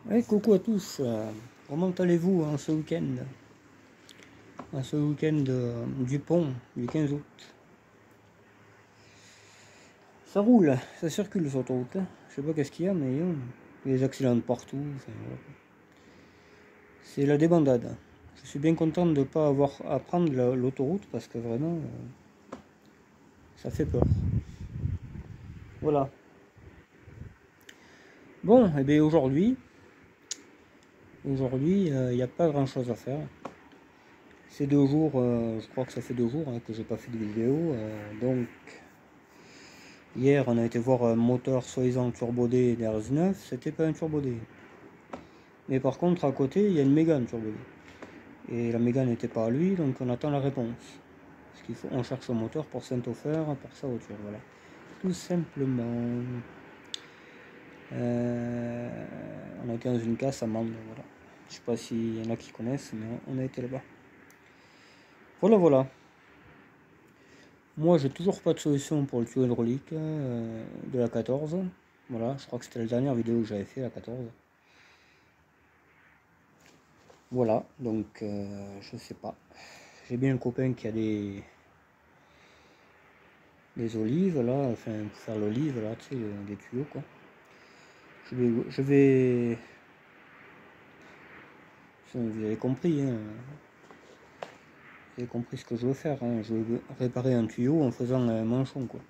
Ouais, coucou à tous, comment allez-vous en ce week-end? En ce week-end du pont du 15 août. Ça roule, ça circule sur l'autoroute, hein. Je sais pas qu'est-ce qu'il y a, mais il y a des accidents de partout. Enfin, voilà. C'est la débandade. Je suis bien content de ne pas avoir à prendre l'autoroute parce que vraiment, ça fait peur. Voilà. Bon, et bien aujourd'hui, il n'y a pas grand-chose à faire. Ces 2 jours, je crois que ça fait 2 jours hein, que j'ai pas fait de vidéo, donc hier, on a été voir un moteur soi-disant turbodé d'RS9, c'était pas un turbodé. Mais par contre, à côté, il y a une Mégane turbodé. Et la Mégane n'était pas à lui, donc on attend la réponse. Parce qu'il faut, on cherche un moteur pour Saint-Ofer, pour sa voiture, voilà. Tout simplement. On a été dans une casse à Mende, voilà. Je sais pas s'il y en a qui connaissent, mais on a été là-bas. Voilà, voilà. Moi, j'ai toujours pas de solution pour le tuyau hydraulique de la 14. Voilà, je crois que c'était la dernière vidéo que j'avais fait, la 14. Voilà, donc je sais pas. J'ai bien un copain qui a des olives là, enfin pour faire l'olive là, tu sais, des tuyaux quoi. Je vais, vous avez compris, hein, vous avez compris ce que je veux faire, hein. Je veux réparer un tuyau en faisant un manchon quoi.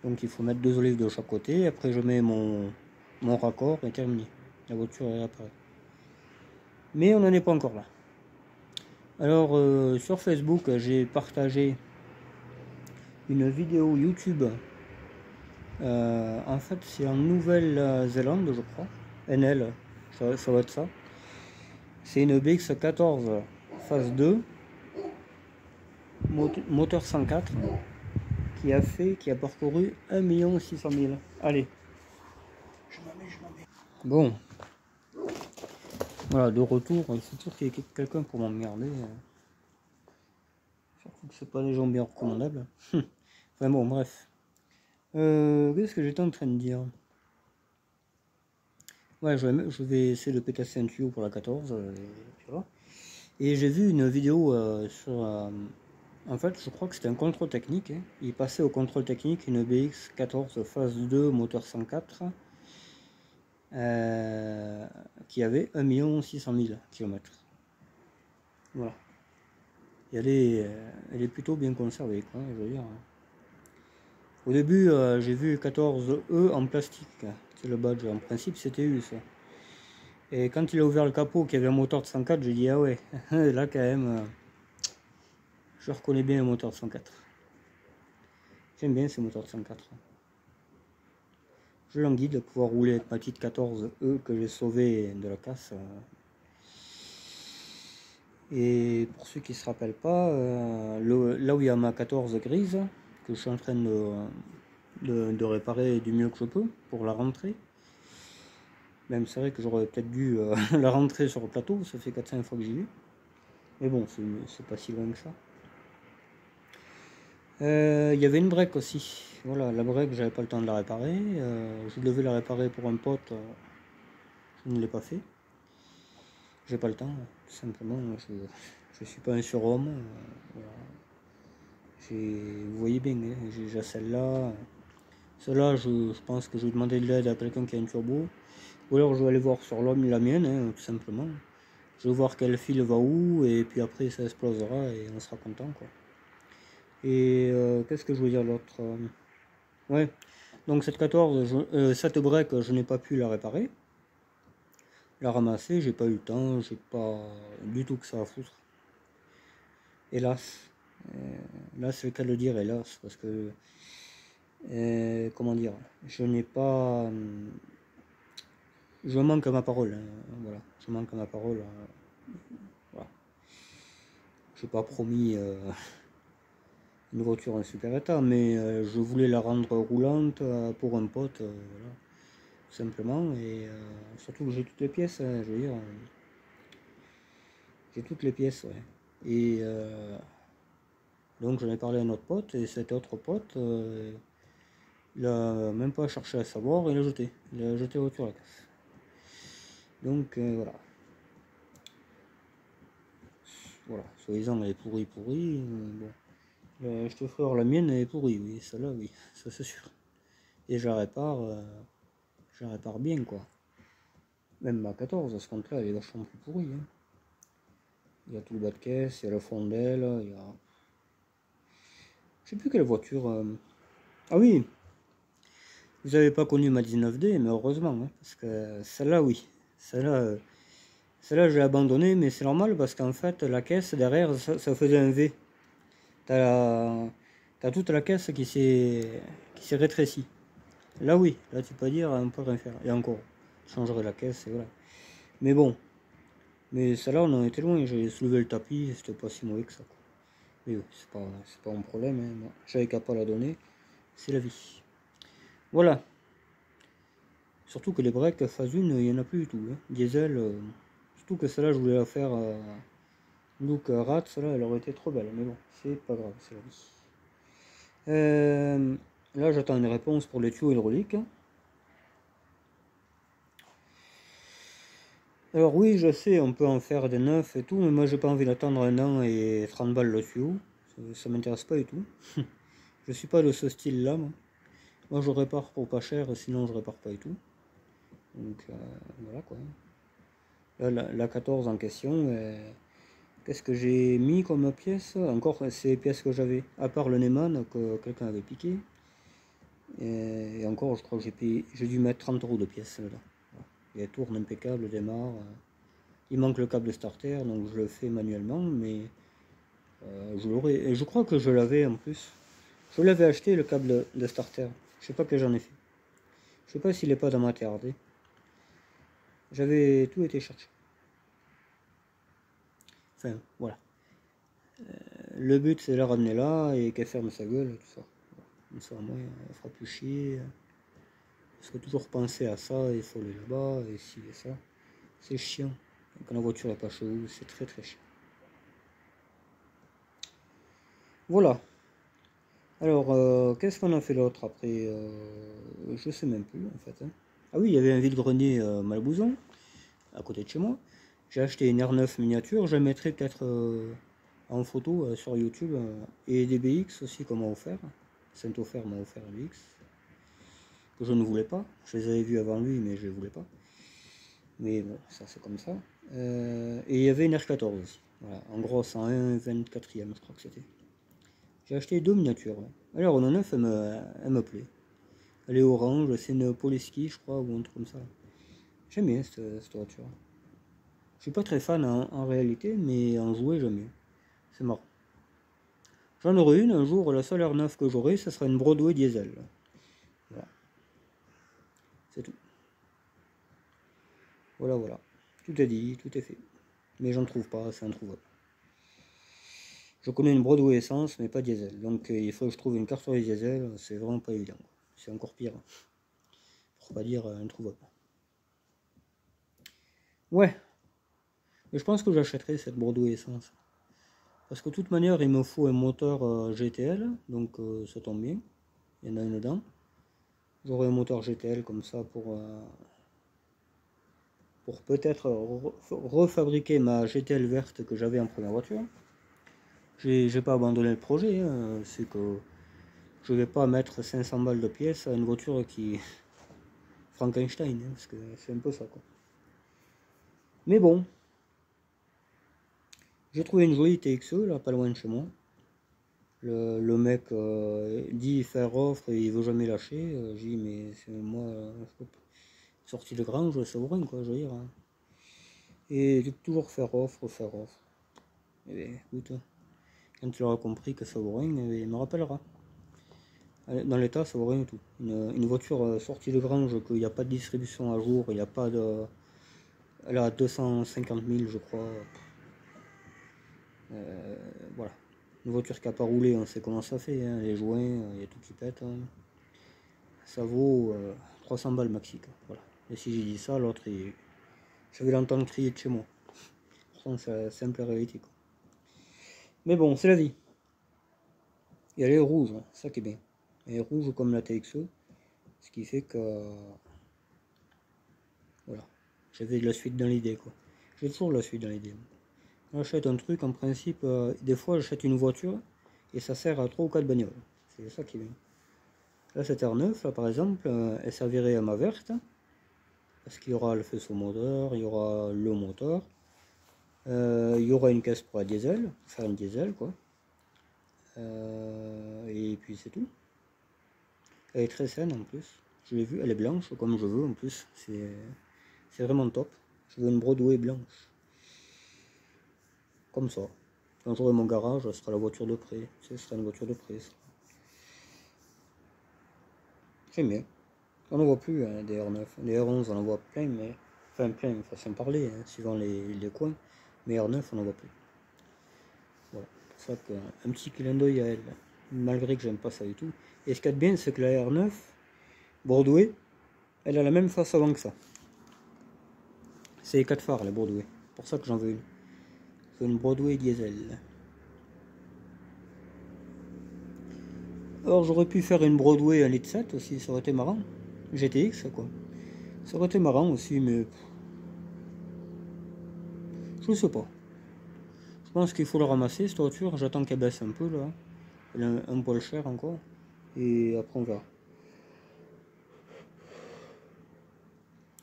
Donc il faut mettre 2 olives de chaque côté, après je mets mon raccord et terminé. La voiture est réparée. Mais on n'en est pas encore là. Alors sur Facebook, j'ai partagé une vidéo YouTube. En fait, c'est en Nouvelle-Zélande, je crois. NL, ça va être ça. C'est une BX14 phase 2, moteur 104, qui a parcouru 1 600 000. Allez. Bon. Voilà, de retour, il faut toujours qu'il y ait quelqu'un pour m'emmerder. Surtout que c'est pas des gens bien recommandables. Enfin bon, bref. Qu'est-ce que j'étais en train de dire? Ouais, je vais essayer de pétasser un tuyau pour la 14. Tu vois. Et j'ai vu une vidéo sur... en fait, je crois que c'était un contrôle technique, hein. Il passait au contrôle technique une BX14 phase 2 moteur 104 qui avait 1 600 000 km. Voilà. Et elle est plutôt bien conservée, quoi, je veux dire. Au début, j'ai vu 14E en plastique. C'est le badge. En principe, c'était U, ça. Et quand il a ouvert le capot, qu'il y avait un moteur de 104, j'ai dit, ah ouais, là quand même, je reconnais bien le moteur de 104. J'aime bien ces moteurs de 104. Je languis de pouvoir rouler avec ma petite 14E que j'ai sauvée de la casse. Et pour ceux qui ne se rappellent pas, là où il y a ma 14 grise, que je suis en train de réparer du mieux que je peux pour la rentrée. Même c'est vrai que j'aurais peut-être dû la rentrer sur le plateau, ça fait 4-5 fois que j'y vais. Mais bon, c'est pas si loin que ça. Il y avait une break aussi. Voilà, la break, j'avais pas le temps de la réparer. Je devais la réparer pour un pote. Je ne l'ai pas fait. J'ai pas le temps, tout simplement. Je suis pas un surhomme. Voilà. Vous voyez bien, hein, j'ai déjà celle-là. Celle-là, je pense que je vais demander de l'aide à quelqu'un qui a une turbo. Ou alors je vais aller voir sur l'homme la mienne, hein, tout simplement. Je vais voir quel fil va où, et puis après ça explosera et on sera content, quoi. Et qu'est-ce que je veux dire l'autre ouais, donc cette 14, cette break, je n'ai pas pu la réparer. La ramasser, j'ai pas eu le temps, j'ai pas du tout que ça à foutre. Hélas. Là, c'est le cas de le dire, hélas, parce que, comment dire, je n'ai pas. Je manque à ma parole, hein, voilà, je manque à ma parole. Voilà. Je n'ai pas promis une voiture en super état, mais je voulais la rendre roulante pour un pote, voilà, simplement, et surtout que j'ai toutes les pièces, hein, je veux dire, j'ai toutes les pièces, ouais. Et donc j'en ai parlé à un autre pote, et cet autre pote, il a même pas cherché à savoir, il a jeté la voiture à la casse. Donc voilà. Voilà, soi-disant elle est pourrie. Bon. Je te ferai la mienne, elle est pourrie, oui, celle-là, oui, ça c'est sûr. Et je la répare bien, quoi. Même ma 14, à ce compte-là, elle est vachement plus pourrie. Hein. Il y a tout le bas de caisse, il y a le fond d'aile, il y a... Je sais plus quelle voiture... Ah oui, vous avez pas connu ma 19D, mais heureusement, hein, parce que celle-là, oui. Celle-là, je l'ai abandonnée, mais c'est normal, parce qu'en fait, la caisse, derrière, ça faisait un V. T'as toute la caisse qui s'est rétrécie. Là, oui, là, tu peux dire, on peut rien faire. Et encore, je changerai la caisse, et voilà. Mais bon, mais celle-là, on en était loin, j'ai soulevé le tapis, c'était pas si mauvais que ça, quoi. Mais oui, c'est pas un problème, hein. J'avais qu'à pas la donner, c'est la vie. Voilà. Surtout que les breaks phase 1, il n'y en a plus du tout. Hein. Diesel, surtout que celle-là, je voulais la faire look rat, celle-là, elle aurait été trop belle. Mais bon, c'est pas grave, c'est la vie. Là, j'attends une réponse pour les tuyaux hydrauliques. Alors oui, je sais, on peut en faire des neufs et tout, mais moi, j'ai pas envie d'attendre un an et 30 balles le tuyau. Ça m'intéresse pas du tout. Je suis pas de ce style-là, moi. Moi, je répare pour pas cher, sinon je répare pas du tout. Donc, voilà, quoi. Là, la 14 en question, qu'est-ce que j'ai mis comme pièce? Encore ces pièces que j'avais, à part le Neyman que quelqu'un avait piqué. Et encore, je crois que j'ai dû mettre 30 € de pièces là. Voilà. Il tourne impeccable, démarre. Il manque le câble starter, donc je le fais manuellement, mais je l'aurais. Et je crois que je l'avais en plus. Je l'avais acheté le câble de starter. Je sais pas que j'en ai fait. Je sais pas s'il est pas dans ma TRD. J'avais tout été chercher. Enfin, voilà. Le but c'est de la ramener là et qu'elle ferme sa gueule, tout ça. Comme ça, moi, elle fera plus chier. Parce que toujours penser à ça, il faut aller là-bas, et ci et ça. C'est chiant. Quand la voiture n'est pas chez vous, c'est très très chiant. Voilà. Alors, qu'est-ce qu'on a fait l'autre après je sais même plus en fait. Hein. Ah oui, il y avait un vide-grenier Malbouzon, à côté de chez moi. J'ai acheté une R9 miniature, je la mettrai peut-être en photo sur YouTube. Et des BX aussi qu'on m'a offert. Saint-Offert m'a offert un BX. Que je ne voulais pas. Je les avais vus avant lui, mais je ne les voulais pas. Mais bon, ça c'est comme ça. Et il y avait une R14 aussi. Voilà, en gros, 101 24e, je crois que c'était. J'ai acheté deux miniatures. Ouais. Alors, Renault 9, elle me plaît. Elle est orange, c'est une Poleski, je crois, ou un truc comme ça. J'aime bien cette voiture. Je suis pas très fan en réalité, mais en jouer, j'aime bien. C'est marrant. J'en aurai une un jour, la seule R9 que j'aurai, ce sera une Broadway diesel. Voilà. C'est tout. Voilà, voilà. Tout est dit, tout est fait. Mais j'en trouve pas, c'est introuvable. Je connais une Broadway essence, mais pas diesel. Donc il faut que je trouve une carte diesel, c'est vraiment pas évident. C'est encore pire. Pour pas dire introuvable. Ouais, mais je pense que j'achèterai cette Broadway essence. Parce que de toute manière, il me faut un moteur GTL, donc ça tombe bien. Il y en a un dedans. J'aurai un moteur GTL comme ça pour peut-être refabriquer ma GTL verte que j'avais en première voiture. J'ai pas abandonné le projet, hein. C'est que je vais pas mettre 500 balles de pièces à une voiture qui Frankenstein, hein, parce que c'est un peu ça quoi. Mais bon, j'ai trouvé une jolie TXE là, pas loin de chez moi. Le mec dit faire offre et il veut jamais lâcher. J'ai dit mais c'est moi sorti de grange, c'est vrai quoi, je veux dire. Hein. Et toujours faire offre, faire offre. Et bien, écoute, quand il aura compris que ça vaut rien, il me rappellera. Dans l'état, ça vaut rien du tout. Une voiture sortie de grange, qu'il n'y a pas de distribution à jour, il n'y a pas de. Elle a 250 000, je crois. Voilà. Une voiture qui n'a pas roulé, on sait comment ça fait. Hein. Les joints, il y a tout qui pète. Hein. Ça vaut 300 balles maxi. Quoi. Voilà. Et si j'ai dit ça, l'autre, je vais l'entendre crier de chez moi. Pourtant, c'est simple réalité. Quoi. Mais bon, c'est la vie. Et elle est rouge, hein. Ça qui est bien. Elle est rouge comme la TXE. Ce qui fait que. Voilà. J'avais de la suite dans l'idée, quoi. J'ai toujours de la suite dans l'idée. J'achète un truc, en principe, des fois j'achète une voiture et ça sert à 3 ou 4 bagnoles. C'est ça qui est bien. Là, cette R9, là, par exemple, elle servirait à ma verte, parce qu'il y aura le faisceau moteur, il y aura le moteur, il y aura une caisse pour la diesel, faire une diesel, quoi. Et puis c'est tout. Elle est très saine en plus. Je l'ai vue, elle est blanche comme je veux en plus. C'est vraiment top. Je veux une Broadway blanche. Comme ça. Quand j'aurai mon garage, ce sera la voiture de près. Ce sera une voiture de près. J'aime bien. On n'en voit plus hein, des R9. Des R11 on en voit plein, mais. Enfin plein, façon de parler, hein, suivant les coins. Mais R9 on n'en voit plus. Voilà. C'est pour ça qu'un petit clin d'œil à elle. Malgré que j'aime pas ça du tout. Et ce qu'il y a de bien, c'est que la R9, Broadway, elle a la même face avant que ça. C'est les 4 phares, la Broadway. C'est pour ça que j'en veux une. C'est une Broadway diesel. Alors j'aurais pu faire une Broadway 1,7 litre aussi, ça aurait été marrant. GTX quoi. Ça aurait été marrant aussi, mais je sais pas. Je pense qu'il faut le ramasser cette voiture. J'attends qu'elle baisse un peu là. Elle est un poil cher encore. Et après on verra.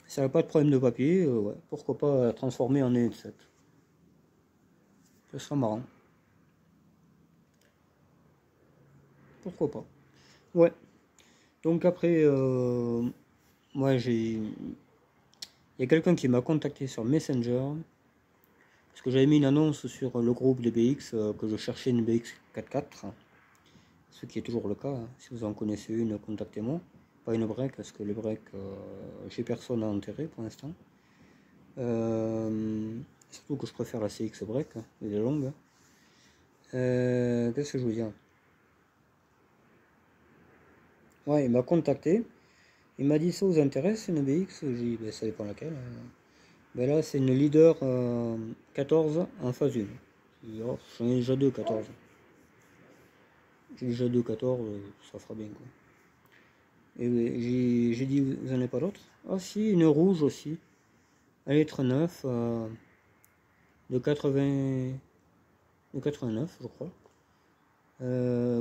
Si ça n'a pas de problème de papier, ouais, pourquoi pas la transformer en 1,7 litre. Ça sera marrant. Pourquoi pas. Ouais. Donc après, moi j'ai... Il y a quelqu'un qui m'a contacté sur Messenger. Parce que j'avais mis une annonce sur le groupe des BX que je cherchais une BX 4x4. Ce qui est toujours le cas. Hein. Si vous en connaissez une, contactez-moi. Pas une break, parce que les breaks, j'ai personne à enterrer pour l'instant. Surtout que je préfère la CX break, elle est longue. Qu'est-ce que je veux dire? Ouais, il m'a contacté. Il m'a dit ça vous intéresse une BX? J'ai dit ben, ça dépend laquelle. Ben là c'est une leader 14 en phase 1. J'en ai déjà deux 14. J'ai déjà deux 14, ça fera bien quoi. Et j'ai dit vous n'en avez pas d'autres? Ah si, une rouge aussi. Un litre 9 de 80 de 89 je crois.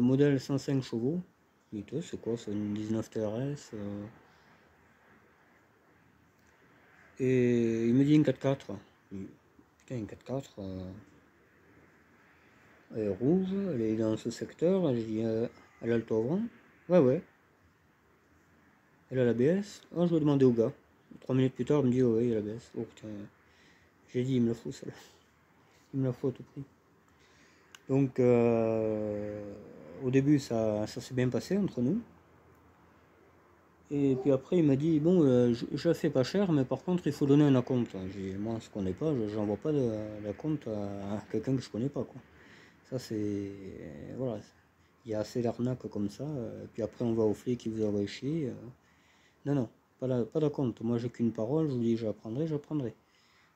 Modèle 105 chevaux. C'est quoi? C'est une 19 TRS. Et il me dit une 4x4. Putain, une 4x4. Elle est rouge, elle est dans ce secteur. J'ai dit, elle a le toit avant. Ouais, ouais. Elle a l'ABS. Oh, je vais demander au gars. 3 minutes plus tard, il me dit, oh, ouais, il y a l'ABS. Oh putain. J'ai dit, il me la faut celle-là. Il me la faut à tout prix. Donc, au début, ça s'est bien passé entre nous. Et puis après, il m'a dit, bon, je la fais pas cher, mais par contre, il faut donner un acompte. Moi, je connais pas, j'envoie pas d'acompte à quelqu'un que je connais pas, quoi. Ça, c'est... Voilà. Il y a assez d'arnaques comme ça. Puis après, on va au flic qui vous envoie chier. Non, non, pas d'acompte. Moi, j'ai qu'une parole, je vous dis, je la prendrai.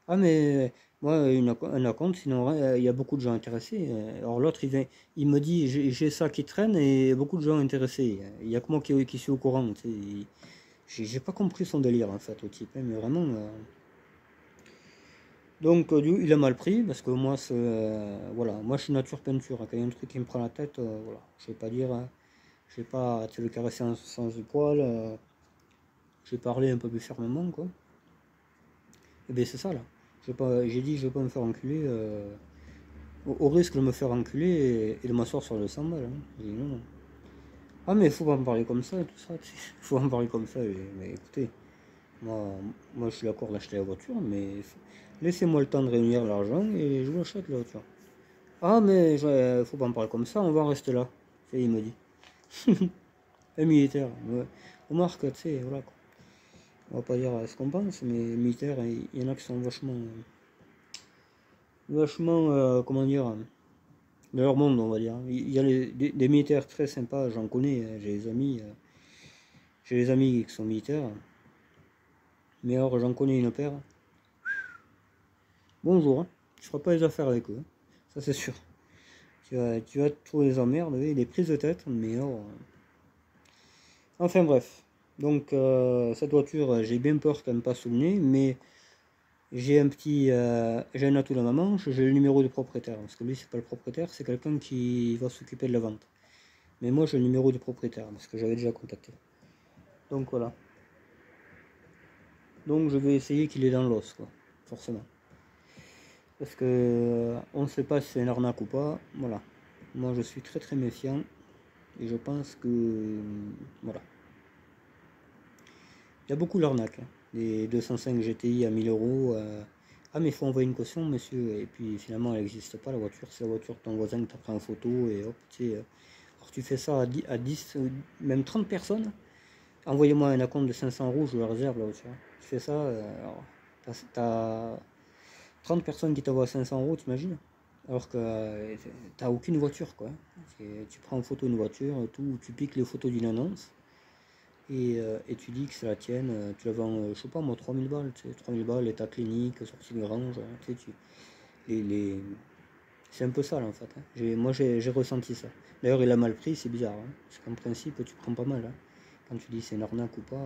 Ah, mais moi, un acompte, sinon, il y a beaucoup de gens intéressés. Alors l'autre, il me dit, j'ai ça qui traîne et beaucoup de gens intéressés. Il n'y a que moi qui suis au courant. J'ai pas compris son délire, en fait, au type. Hein, mais vraiment... Donc il a mal pris parce que moi voilà, moi je suis nature peinture, hein. Quand il y a un truc qui me prend la tête, voilà, je vais pas dire, hein, je vais pas le caresser en sens du poil, je vais parler un peu plus fermement quoi. Et bien c'est ça là. J'ai dit je vais pas me faire enculer au risque de me faire enculer et de m'asseoir sur le 100 balles. Hein. J'ai dit non, non. Ah mais il faut pas me parler comme ça et tout ça, il faut pas me parler comme ça, mais écoutez. Moi, je suis d'accord d'acheter la voiture, mais laissez-moi le temps de réunir l'argent et je vous achète la voiture. Ah, mais faut pas en parler comme ça, on va en rester là. Et il me dit. Un militaire. Ouais. Remarque, tu sais, voilà quoi. On va pas dire ce qu'on pense, mais les militaires, il y en a qui sont vachement, comment dire, de leur monde, on va dire. Il y a des militaires très sympas, j'en connais, hein, j'ai des amis qui sont militaires. Mais alors, j'en connais une paire. Bonjour, hein. Tu feras pas les affaires avec eux, hein. Ça c'est sûr. Tu vas trouver les emmerdes, oui, des prises de tête, mais alors... Enfin bref. Donc cette voiture, j'ai bien peur qu'elle me passe sous le nez, mais j'ai j'ai un atout dans ma manche, j'ai le numéro du propriétaire. Parce que lui, c'est pas le propriétaire, c'est quelqu'un qui va s'occuper de la vente. Mais moi, j'ai le numéro du propriétaire, parce que j'avais déjà contacté. Donc voilà. Donc je vais essayer qu'il est dans l'os, quoi, forcément. Parce que on ne sait pas si c'est une arnaque ou pas. Voilà. Moi, je suis très très méfiant. Et je pense que... Voilà. Il y a beaucoup d'arnaques. Hein. Les 205 GTI à 1000 euros. Ah, mais il faut envoyer une caution, monsieur. Et puis finalement, elle n'existe pas, la voiture. C'est la voiture de ton voisin que tu as pris en photo. Et hop, tu sais. Alors tu fais ça à 10 même 30 personnes. Envoyez-moi un acompte de 500 euros, je le réserve la voiture. Tu fais ça, alors, t'as 30 personnes qui t'envoient 500 euros, t'imagines? Alors que t'as aucune voiture, quoi. Tu prends en photo une voiture, tout, tu piques les photos d'une annonce. Et tu dis que c'est la tienne, tu la vends, je sais pas moi, 3000 balles, tu sais, 3000 balles, état clinique, sortie de grange, tu sais, c'est un peu ça là, en fait. Hein. Moi j'ai ressenti ça. D'ailleurs il a mal pris, c'est bizarre, hein. Parce qu'en principe tu prends pas mal. Hein. Quand tu dis c'est une arnaque ou pas.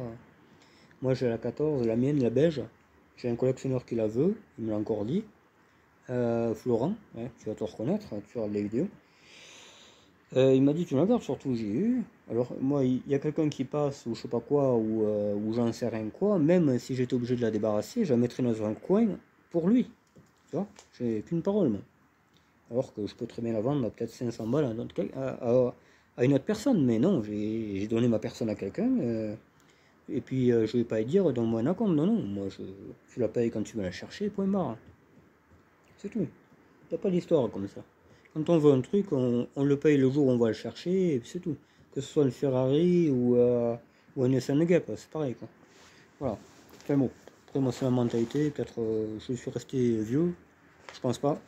Moi j'ai la 14, la mienne, la beige. J'ai un collectionneur qui la veut, il me l'a encore dit. Florent, ouais, tu vas te reconnaître, tu regardes les vidéos. Il m'a dit tu la gardes surtout, j'ai eu. Alors moi il y a quelqu'un qui passe ou je sais pas quoi ou j'en sais rien quoi, même si j'étais obligé de la débarrasser, je la mettrais dans un coin pour lui. Tu vois, j'ai qu'une parole moi. Alors que je peux très bien la vendre à peut-être 500 balles à une autre personne, mais non, j'ai donné ma personne à quelqu'un, et puis je vais pas lui dire donne-moi un acompte, non, non, moi tu la payes quand tu vas la chercher, point barre. C'est tout. T'as pas d'histoire comme ça. Quand on veut un truc, on le paye le jour où on va le chercher, et puis c'est tout. Que ce soit une Ferrari ou un SN Gap, c'est pareil quoi. Voilà. Enfin bon, après moi c'est la mentalité, peut-être je suis resté vieux, je pense pas.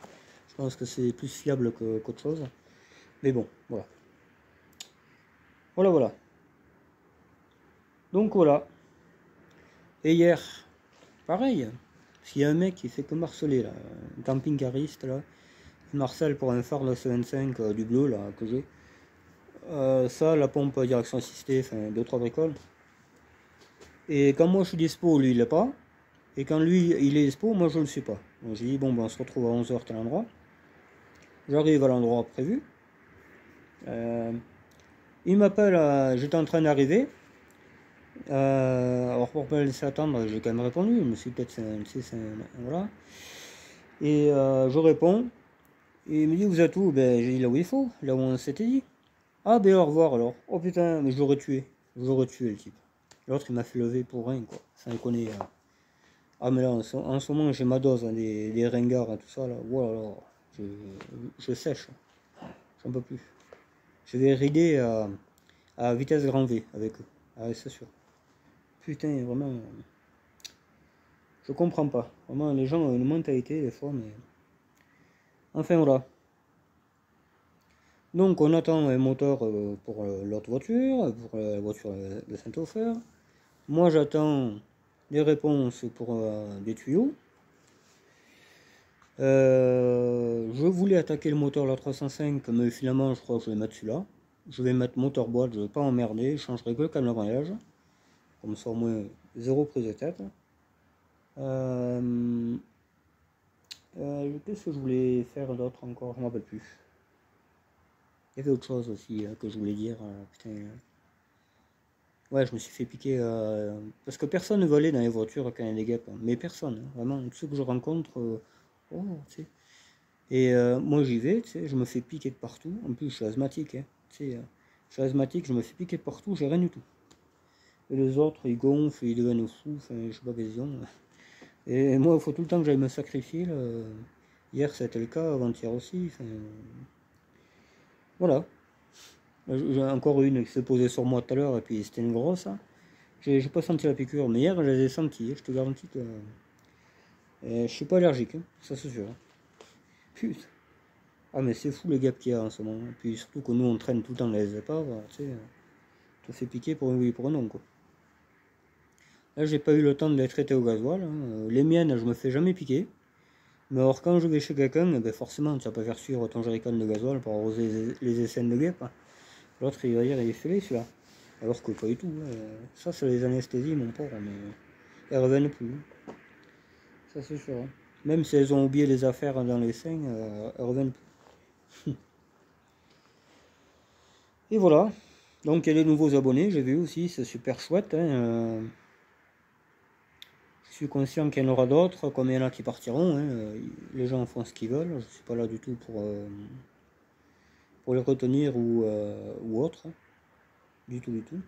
Je pense que c'est plus fiable qu'autre chose. Mais bon, voilà. Voilà, voilà. Donc voilà. Et hier, pareil. Parce qu'il y a un mec qui fait que marceler là. Un camping-cariste là. Il marcelle pour un phare de C25 du bleu là que j'ai. Ça, la pompe à direction assistée, enfin 2-3 bricoles. Et quand moi je suis dispo, lui il l'est pas. Et quand lui il est dispo, moi je le suis pas. Donc j'ai dit bon ben on se retrouve à 11h tel endroit. J'arrive à l'endroit prévu. Il m'appelle, j'étais en train d'arriver. Alors pour pas le laisser attendre, j'ai quand même répondu. Je me suis peut-être voilà. Et je réponds. Et il me dit vous êtes où? Ben j'ai dit là où il faut, là où on s'était dit. Ah ben au revoir alors. Oh putain, mais je l'aurais tué. Je l'aurais tué le type. L'autre il m'a fait lever pour rien quoi. Ça déconner. Ah mais là en ce moment j'ai ma dose, hein, des ringards et tout ça là. Voilà, je sèche. J'en peux plus. Je vais rider à vitesse grand V avec eux. Ah ouais, c'est sûr. Putain, vraiment. Je comprends pas. Vraiment, les gens ont une mentalité des fois, mais. Enfin voilà. Donc on attend un moteur pour l'autre voiture, pour la voiture de Saint-Ofer. Moi j'attends des réponses pour des tuyaux. Je voulais attaquer le moteur la 305, mais finalement je crois que je vais mettre celui-là. Je vais mettre moteur boîte, je ne vais pas emmerder, je changerai que le câble d'embrayage. Comme ça au moins zéro prise de tête. Qu'est-ce que je voulais faire d'autre encore? Je ne me rappelle plus. Il y avait autre chose aussi que je voulais dire. Putain. Ouais, je me suis fait piquer. Parce que personne ne volait dans les voitures quand il y a des guêpes. Hein. Mais personne. Hein. Vraiment, tous ceux que je rencontre. Oh, tu sais. Et moi j'y vais, tu sais, je me fais piquer de partout. En plus, je suis asthmatique. Hein. Tu sais, je suis asthmatique, je me fais piquer de partout, j'ai rien du tout. Et les autres, ils gonflent, ils deviennent fous. Enfin, je sais pas quels ils ont. Et moi, il faut tout le temps que j'aille me sacrifier. Là. Hier, c'était le cas, avant-hier aussi. Enfin, voilà. J'ai encore une qui s'est posée sur moi tout à l'heure, et puis c'était une grosse. Hein. J'ai pas senti la piqûre, mais hier, je les ai senties. Je te garantis que. Je suis pas allergique, hein, ça c'est sûr. Putain. Ah, mais c'est fou les gaps qu'il y a en ce moment. Et puis surtout que nous, on traîne tout le temps dans les épaves. Tu sais, te fait piquer pour un oui pour un non, quoi. Là, j'ai pas eu le temps de les traiter au gasoil. Hein. Les miennes, je me fais jamais piquer. Mais alors, quand je vais chez quelqu'un, ben forcément, tu vas pas faire suivre ton jerrycan de gasoil pour arroser les aisselles de guêpes. Hein. L'autre, il va dire, il est fêlé celui-là. Alors que pas du tout. Hein. Ça, c'est les anesthésies, mon pauvre. Mais elles reviennent plus. ça c'est sûr. Hein. Même si elles ont oublié les affaires dans les seins, elles reviennent. Et voilà. Donc il y a les nouveaux abonnés, j'ai vu aussi, c'est super chouette. Hein. Je suis conscient qu'il y en aura d'autres, comme il y en a qui partiront. Hein. Les gens font ce qu'ils veulent. Je ne suis pas là du tout pour les retenir ou autre. Du tout, du tout.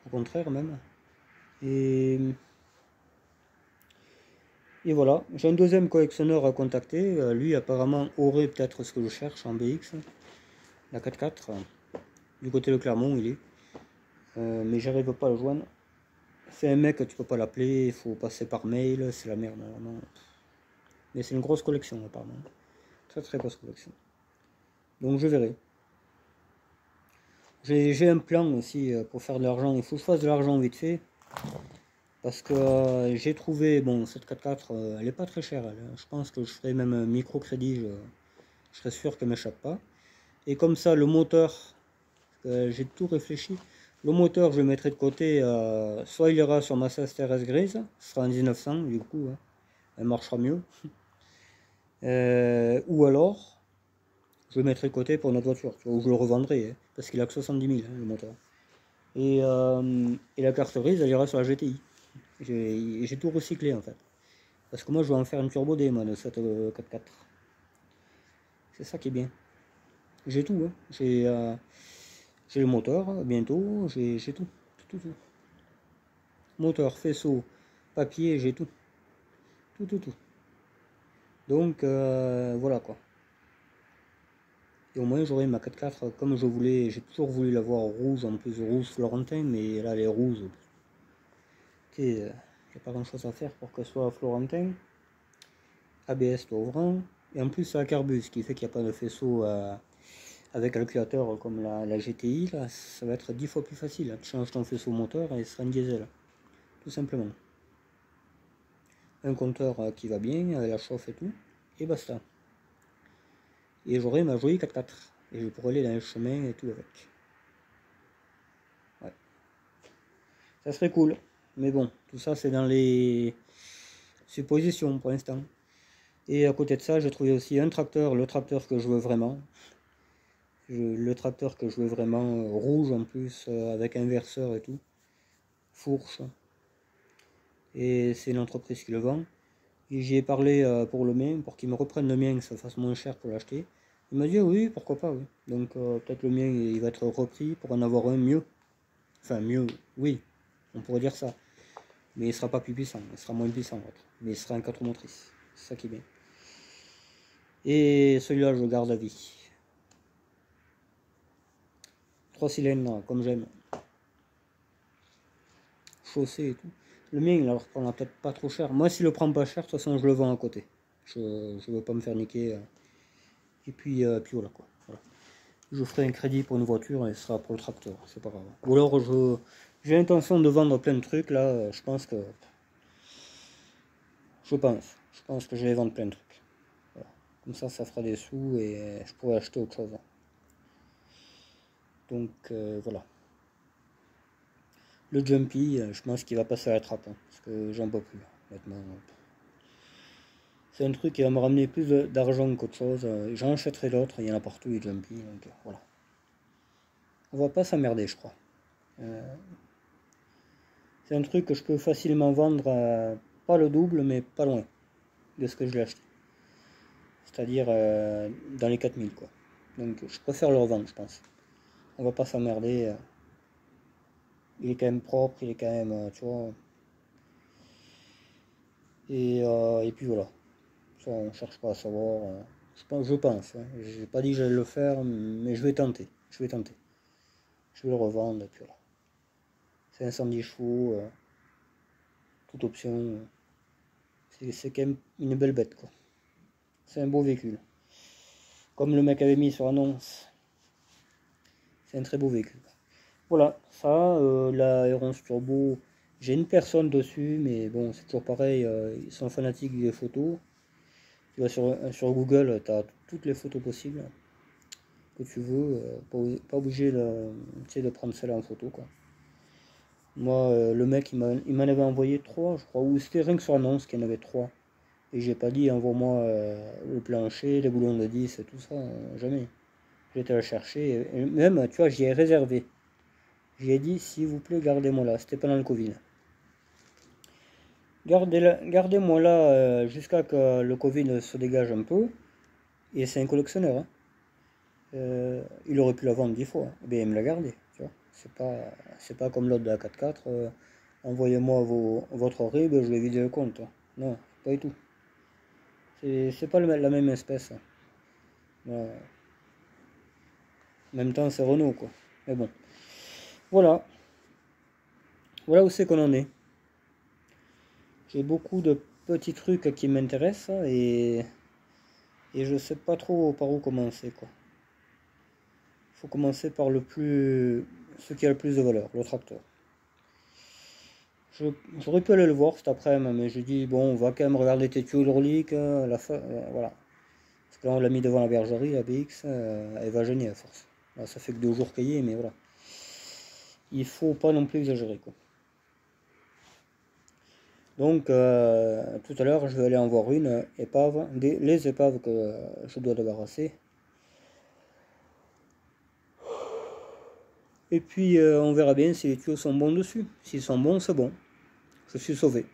Au contraire même. Et voilà. J'ai un deuxième collectionneur à contacter. Lui apparemment aurait peut-être ce que je cherche en BX. La 4x4. Du côté de Clermont il est. Mais j'arrive pas à le joindre. C'est un mec, tu peux pas l'appeler, il faut passer par mail, c'est la merde vraiment. Mais c'est une grosse collection apparemment. Très très grosse collection. Donc je verrai. J'ai un plan aussi pour faire de l'argent. Il faut que je fasse de l'argent vite fait. Parce que j'ai trouvé, bon, cette 4x4, elle est pas très chère. Je pense que je ferai même un microcrédit. Je serai sûr qu'elle m'échappe pas. Et comme ça, le moteur, j'ai tout réfléchi. Le moteur, je le mettrai de côté. Soit il ira sur ma CSTRS grise, ce sera un 1900 du coup. Hein, elle marchera mieux. Ou alors, je le mettrai de côté pour notre voiture. Ou je le revendrai. Hein, parce qu'il a que 70 000 hein, le moteur. Et la carte grise, elle ira sur la GTI. J'ai tout recyclé en fait. Parce que moi, je vais en faire une turbo D, moi, de cette 4x4. C'est ça qui est bien. J'ai tout. Hein. J'ai le moteur, bientôt. J'ai tout. Tout. Moteur, faisceau, papier, j'ai tout. Tout. Donc, voilà quoi. Et au moins, j'aurai ma 4x4 comme je voulais. J'ai toujours voulu l'avoir rouge, en plus rouge florentin, mais là, elle est rouge. Il n'y a pas grand chose à faire pour qu'elle soit florentin. ABS tout ouvrant. Et en plus, c'est à carbus, ce qui fait qu'il n'y a pas de faisceau avec calculateur comme la GTI. Là, ça va être 10 fois plus facile. Hein. Tu changes ton faisceau moteur et ce sera un diesel. Tout simplement. Un compteur qui va bien, la chauffe et tout. Et basta. Et j'aurai ma jolie 4x4. Et je pourrai aller dans le chemin et tout avec. Ouais. Ça serait cool. Mais bon, tout ça c'est dans les suppositions pour l'instant. Et à côté de ça, j'ai trouvé aussi un tracteur, le tracteur que je veux vraiment. Le tracteur que je veux vraiment, rouge en plus, avec inverseur et tout. Fourche. Et c'est une entreprise qui le vend. Et j'y ai parlé pour le mien, pour qu'ils me reprennent le mien, que ça fasse moins cher pour l'acheter. Il m'a dit oui, pourquoi pas, oui. Donc peut-être le mien il va être repris pour en avoir un mieux. Enfin mieux, oui, on pourrait dire ça. Mais il sera pas plus puissant, il sera moins puissant. Mais il sera un 4 motrices. C'est ça qui est bien. Et celui-là je le garde à vie. 3 cylindres comme j'aime. Chaussé et tout. Le mien il ne leur prendra peut-être pas trop cher. Moi s'il le prend pas cher, de toute façon je le vends à côté. Je veux pas me faire niquer. Et puis voilà quoi. Voilà. Je ferai un crédit pour une voiture et ce sera pour le tracteur, c'est pas grave. Ou alors j'ai l'intention de vendre plein de trucs là, je pense que je vais vendre plein de trucs. Voilà. Comme ça fera des sous et je pourrai acheter autre chose. Donc voilà. Le Jumpy, je pense qu'il va passer à la trappe, hein, parce que j'en peux plus maintenant. C'est un truc qui va me ramener plus d'argent qu'autre chose. J'en achèterai d'autres, il y en a partout les Jumpy, donc voilà. On va pas s'emmerder, je crois. C'est un truc que je peux facilement vendre, pas le double, mais pas loin de ce que je l'ai acheté. C'est-à-dire dans les 4000 quoi. Donc je préfère le revendre, je pense. On va pas s'emmerder. Il est quand même propre, il est quand même, tu vois. Et puis voilà. Ça, on cherche pas à savoir. Je pense. Hein. J'ai pas dit que j'allais le faire, mais je vais tenter. Je vais le revendre, et puis voilà. C'est un 110 chevaux, toute option. C'est quand même une belle bête, quoi. C'est un beau véhicule. Comme le mec avait mis sur l'annonce. C'est un très beau véhicule. Voilà, ça, la R11 Turbo, j'ai une personne dessus, mais bon, c'est toujours pareil, ils sont fanatiques des photos. Tu vas sur Google, tu as toutes les photos possibles que tu veux, pas obligé de prendre celle-là en photo, quoi. Moi, le mec, il m'en avait envoyé 3, je crois, ou c'était rien que sur annonce qu'il y en avait 3. Et j'ai pas dit envoie-moi le plancher, les boulons de 10 et tout ça, jamais. J'ai été le chercher, et même, tu vois, j'y ai réservé. J'ai dit, s'il vous plaît, gardez-moi là. C'était pendant le Covid. Gardez-moi là jusqu'à que le Covid se dégage un peu. Et c'est un collectionneur. Hein. Il aurait pu la vendre 10 fois. Eh bien, il me l'a gardé. Tu vois. C'est pas comme l'autre de la 4x4. Envoyez-moi votre RIB, je vais vider le compte. Non, pas du tout. C'est pas la même espèce. En même temps, c'est Renault, quoi. Mais bon. Voilà. Voilà où c'est qu'on en est. J'ai beaucoup de petits trucs qui m'intéressent et je sais pas trop par où commencer, quoi. Faut commencer par ce qui a le plus de valeur, le tracteur. J'aurais pu aller le voir cet après-midi, mais j'ai dit bon, on va quand même regarder tes tuyaux hydrauliques, voilà. Parce que là on l'a mis devant la bergerie, la BX, elle va gêner à force. Là, ça fait que 2 jours qu'il y est, mais voilà. Il faut pas non plus exagérer, quoi. Donc tout à l'heure je vais aller en voir une épave, les épaves que je dois débarrasser. Et puis on verra bien si les tuyaux sont bons dessus. S'ils sont bons, c'est bon. Je suis sauvé.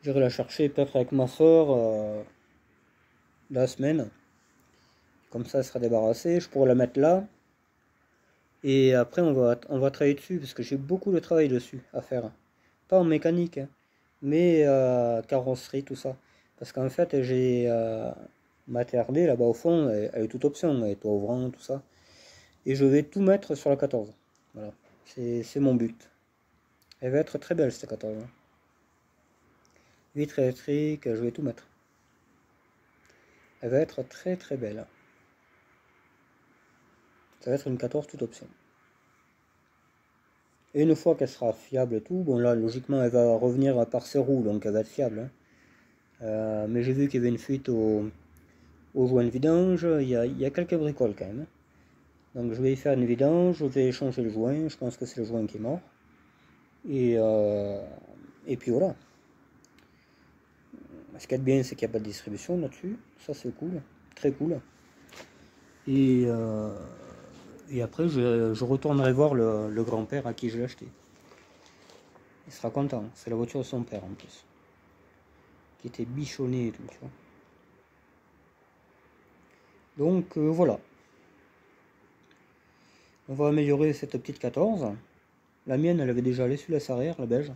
J'irai la chercher peut-être avec ma soeur la semaine. Comme ça, elle sera débarrassée. Je pourrai la mettre là. Et après, on va travailler dessus parce que j'ai beaucoup de travail dessus à faire. Pas en mécanique, hein, mais carrosserie, tout ça. Parce qu'en fait, j'ai ma TRD là-bas au fond, elle est toute option, elle est toit ouvrant, tout ça. Et je vais tout mettre sur la 14. Voilà, c'est mon but. Elle va être très belle cette 14. Vitre électrique, je vais tout mettre. Elle va être très très belle. Ça va être une 14 toute option. Et une fois qu'elle sera fiable et tout, bon là logiquement elle va revenir par ses roues, donc elle va être fiable. Hein. Mais j'ai vu qu'il y avait une fuite au joint de vidange, il y a quelques bricoles quand même. Donc je vais y faire une vidange, je vais changer le joint, je pense que c'est le joint qui est mort. Et puis voilà. Ce qui est bien, c'est qu'il n'y a pas de distribution là-dessus, ça c'est cool, très cool. Et après, je retournerai voir le grand-père à qui je l'ai acheté. Il sera content. C'est la voiture de son père en plus. Qui était bichonnée et tout, tu vois. Donc voilà. On va améliorer cette petite 14. La mienne, elle avait déjà l'essuie-glace arrière, la beige.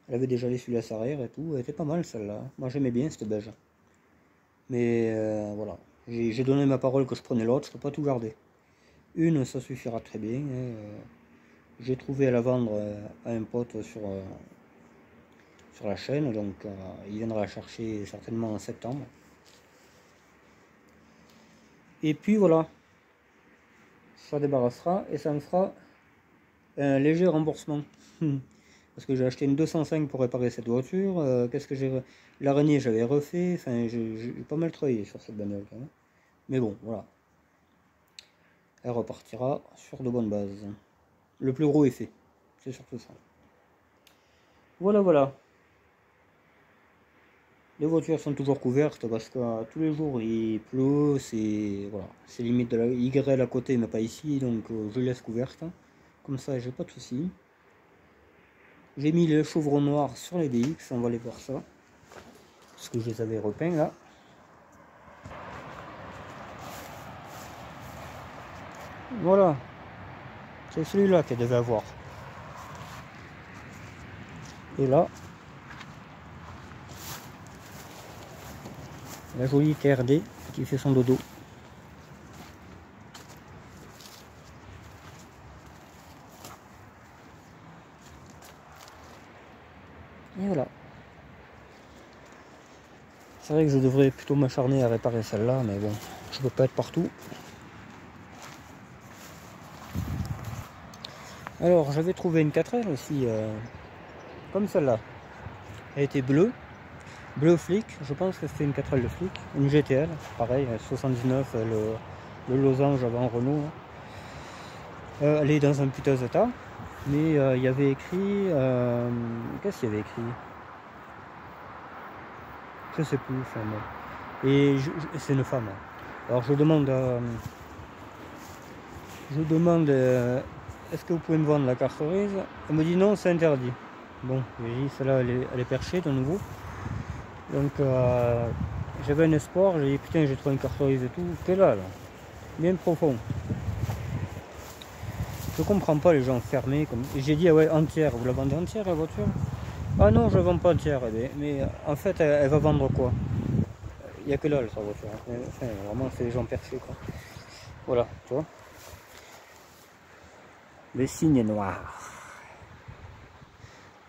Elle avait déjà l'essuie-glace arrière et tout. Elle était pas mal celle-là. Moi j'aimais bien cette beige. Mais voilà. J'ai donné ma parole que je prenais l'autre, je peux pas tout garder. Une, ça suffira très bien. J'ai trouvé à la vendre à un pote sur la chaîne, donc il viendra la chercher certainement en septembre. Et puis voilà, ça débarrassera et ça me fera un léger remboursement. Parce que j'ai acheté une 205 pour réparer cette voiture. Qu'est-ce que j'ai... L'araignée, j'avais refait. Enfin, j'ai pas mal travaillé sur cette bagnole quand même. Mais bon, voilà. Elle repartira sur de bonnes bases. Le plus gros est fait. C'est surtout ça. Voilà, voilà. Les voitures sont toujours couvertes parce que tous les jours il pleut, c'est voilà, c'est limite de la Y à côté mais pas ici, donc je laisse couverte. Comme ça j'ai pas de soucis. J'ai mis les chevrons noirs sur les BX, on va aller voir ça. Parce que je les avais repeints là. Voilà. C'est celui-là qu'elle devait avoir. Et là, la jolie TRD qui fait son dodo. Et voilà. C'est vrai que je devrais plutôt m'acharner à réparer celle-là, mais bon, je peux pas être partout. Alors j'avais trouvé une 4L aussi, comme celle-là. Elle était bleue, bleu flic, je pense que c'était une 4L de flic, une GTL, pareil, 79, le losange avant Renault. Elle est dans un putain d'état, mais il y avait écrit, qu'est-ce qu'il y avait écrit? je sais plus, enfin bon. Et c'est une femme. Alors je demande est-ce que vous pouvez me vendre la carte grise? Elle me dit non, c'est interdit. Bon, j'ai dit celle-là elle est perchée de nouveau. Donc j'avais un espoir, j'ai dit putain j'ai trouvé une carte grise et tout, t'es là, bien profond. Je comprends pas les gens fermés comme. Et j'ai dit ah ouais entière, vous la vendez entière la voiture? Ah non je la vends pas entière, mais en fait elle va vendre quoi? Il n'y a que là sa voiture. Enfin vraiment c'est les gens perchés quoi. Voilà, tu vois. Le signe noir.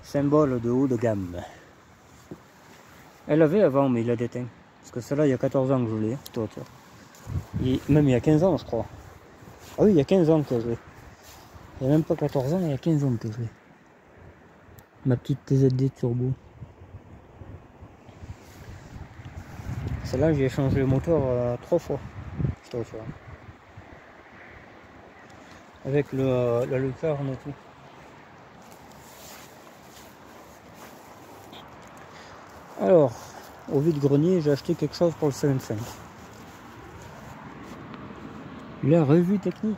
Symbole de haut de gamme. Elle avait avant mais il a déteint. Parce que celle-là il y a 14 ans que je l'ai, cette voiture. Et même il y a 15 ans je crois. Ah oui il y a 15 ans que je l'ai. Il n'y a même pas 14 ans, il y a 15 ans que je l'ai. Ma petite TZD turbo. Celle-là j'ai changé le moteur 3 fois. Cette voiture. Avec la lucarne et tout. Alors, au vide-grenier, j'ai acheté quelque chose pour le 75. La revue technique.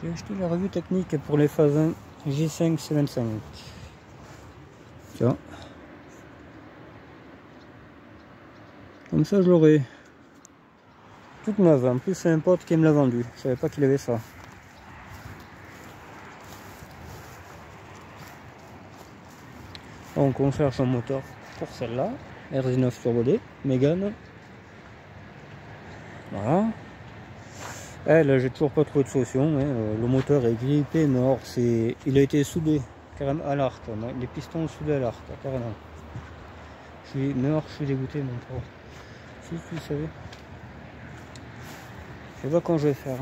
J'ai acheté la revue technique pour les Fasin J5 75. Tiens. Comme ça, je l'aurai. Toute neuve. En plus, c'est un pote qui me l'a vendu. Je savais pas qu'il avait ça. Donc, on cherche un moteur pour celle-là. R19 Turbo D, Mégane. Voilà. Elle, j'ai toujours pas trouvé de solution. Hein. Le moteur est grippé, mais or, il a été soudé carrément à l'arc. Les pistons soudés à l'arc, carrément. Mais or, je suis dégoûté, mon pauvre. Si tu savais. Je sais pas quand je vais faire.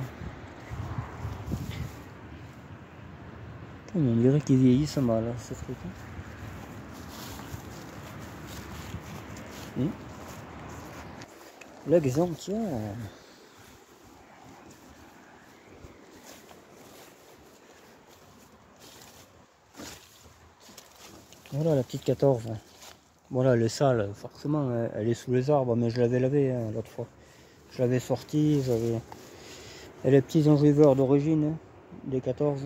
On dirait qu'ils vieillissent mal, ce truc. L'exemple, tiens. Voilà la petite 14. Voilà, elle est sale, forcément, elle est sous les arbres, mais je l'avais lavée hein, l'autre fois. Je l'avais sortie, j'avais. Elle est petits enjoliveurs d'origine, hein, des 14.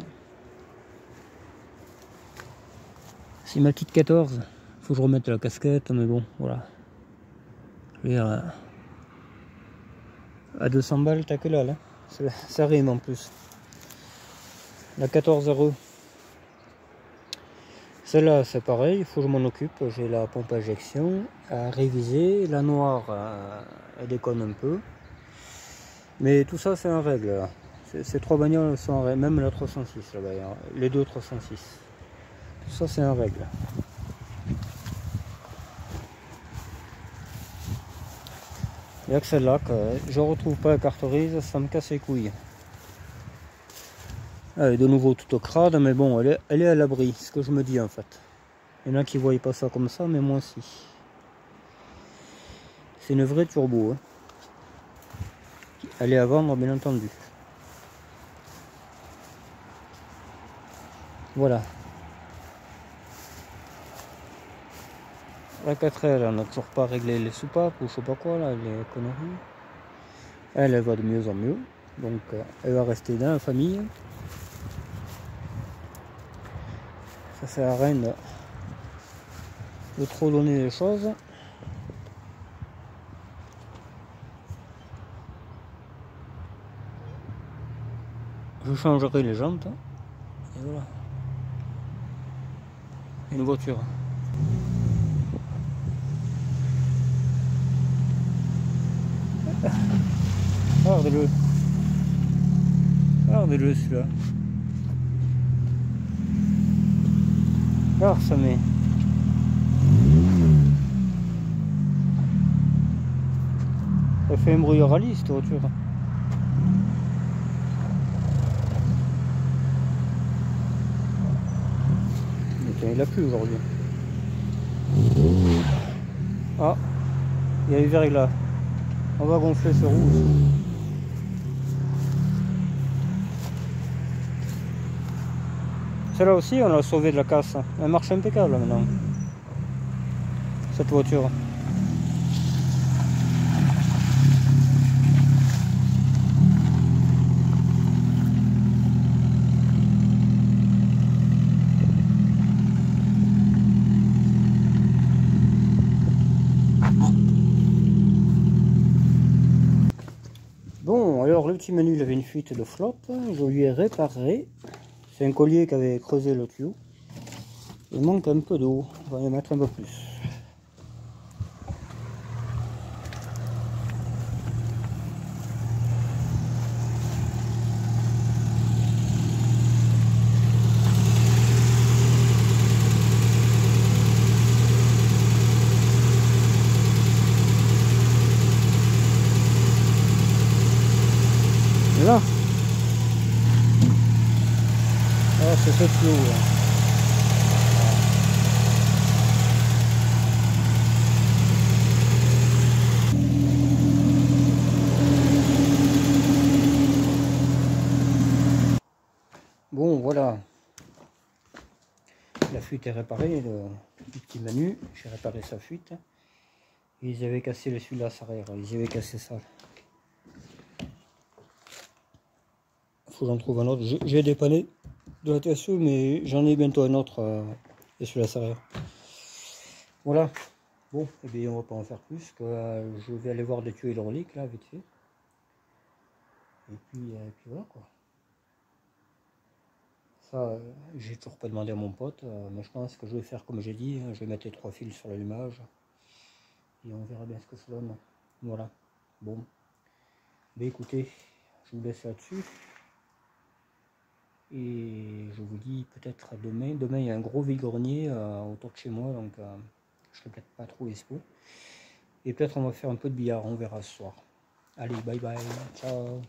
C'est ma petite 14. Faut que je remette la casquette, mais bon, voilà. Je veux dire, à 200 balles, t'as que là, là. Ça rime en plus. La 14 RE. Celle-là, c'est pareil, il faut que je m'en occupe. J'ai la pompe à injection à réviser. La noire, elle déconne un peu. Mais tout ça, c'est en règle. Là. Ces trois bagnoles sont en règle. Même la 306, là, les deux 306. Tout ça, c'est en règle. Il n'y a que celle-là que je ne retrouve pas la carte grise, ça me casse les couilles. Elle est de nouveau toute crade, mais bon, elle est à l'abri, c'est ce que je me dis en fait. Il y en a qui ne voient pas ça comme ça, mais moi aussi. C'est une vraie turbo. Hein. Elle est à vendre, bien entendu. Voilà. La 4L, on n'a toujours pas réglé les soupapes ou je sais pas quoi, là, les conneries. Elle va de mieux en mieux. Donc, elle va rester dans la famille. Ça sert à rien de trop donner les choses. Je changerai les jantes. Et voilà. Une voiture. Regardez-le. Regardez-le celui-là. Alors ça met. Ça fait un bruit rallye cette voiture. Tiens, il a plu aujourd'hui. Ah, il y a les verglas. On va gonfler ce rouge. Celle-là aussi, on l'a sauvée de la casse. Elle marche impeccable maintenant, cette voiture. Bon, alors le petit menu, il avait une fuite de flop. Je lui ai réparé. C'est un collier qui avait creusé le tuyau. Il manque un peu d'eau. On va y mettre un peu plus. Là, ah, c'est ce tuyau là. Bon, voilà, la fuite est réparée, le petit Manu, j'ai réparé sa fuite. Ils avaient cassé le essuie-glace arrière, ils avaient cassé ça. Faut que j'en trouve un autre. J'ai dépanné de la TSE, mais j'en ai bientôt un autre essuie-glace arrière. Voilà. Bon, et bien on va pas en faire plus, que je vais aller voir des tuyaux hydrauliques là, vite fait. Et puis voilà quoi. Ça, j'ai toujours pas demandé à mon pote, mais je pense que je vais faire comme j'ai dit, je vais mettre les 3 fils sur l'allumage et on verra bien ce que ça donne. Voilà. Bon. Ben écoutez, je vous laisse là-dessus. Et je vous dis peut-être à demain. Demain il y a un gros vide-grenier autour de chez moi, donc je serai peut-être pas trop dispo. Et peut-être on va faire un peu de billard, on verra ce soir. Allez, bye bye, ciao.